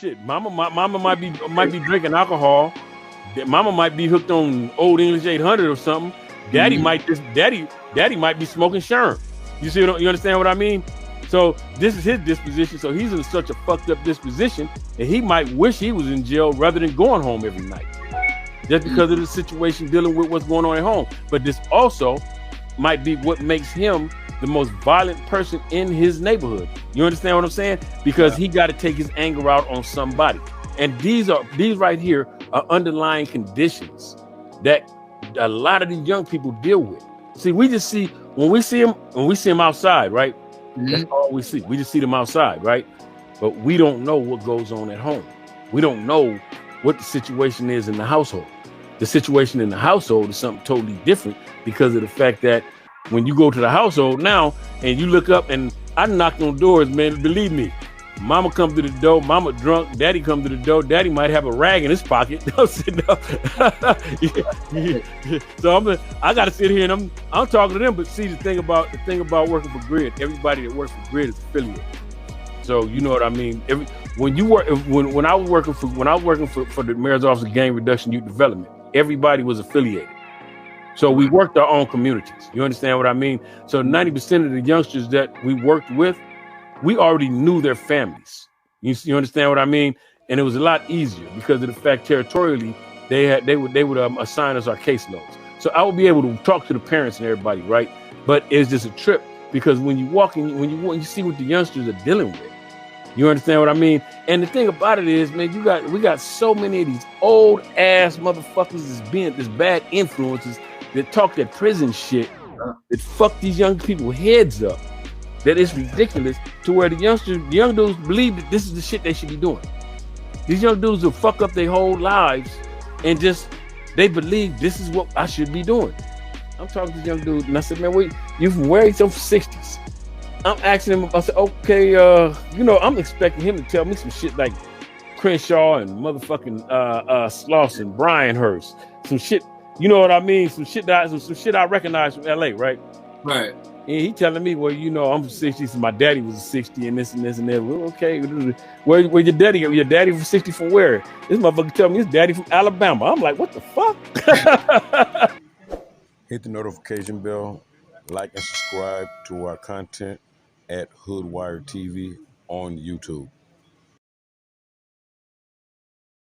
shit. Mama might be drinking alcohol. Mama might be hooked on Old English 800 or something. Daddy might be smoking Sherm. You understand what I mean? So this is his disposition. So he's in such a fucked up disposition, and he might wish he was in jail rather than going home every night, just because of the situation dealing with what's going on at home. But this also might be what makes him the most violent person in his neighborhood. You understand what I'm saying? Because he got to take his anger out on somebody. And these right here are underlying conditions that a lot of these young people deal with. See, we just see when we see them outside, right? That's all we see. We just see them outside, right? But we don't know what goes on at home. We don't know what the situation is in the household. The situation in the household is something totally different because of the fact that when you go to the household now and you look up, and I knocked on doors, man, believe me, mama comes to the door, mama drunk, daddy comes to the door, daddy might have a rag in his pocket. So I got to sit here and I'm talking to them. But see, the thing about working for Grid, everybody that works for Grid is affiliated. So you know what I mean. When I was working for the Mayor's Office of Gang Reduction Youth Development, everybody was affiliated. So we worked our own communities. You understand what I mean? So 90% of the youngsters that we worked with, we already knew their families. You understand what I mean? And it was a lot easier because of the fact territorially they would assign us our caseloads. So I would be able to talk to the parents and everybody, right? But it's just a trip because when you walk in, when you see what the youngsters are dealing with, you understand what I mean? And the thing about it is, man, we got so many of these old ass motherfuckers that's bad influences that talk that prison shit that fuck these young people's heads up. That it's ridiculous to where the young dudes believe that this is the shit they should be doing. These young dudes will fuck up their whole lives and just they believe this is what I should be doing. I'm talking to this young dude and I said, man, wait, you from where? He's from 60s. I'm asking him, I said, okay, I'm expecting him to tell me some shit like Crenshaw and motherfucking Slauson, Brian Hurst, some shit, you know what I mean? Some shit I recognize from LA, right? Right. And he telling me, well, I'm from 60, so my daddy was 60 and this and this and that. Well, okay, where your daddy? Your daddy from 60 from where? This motherfucker tell me his daddy from Alabama. I'm like, what the fuck? Hit the notification bell, like and subscribe to our content at Hoodwire TV on YouTube.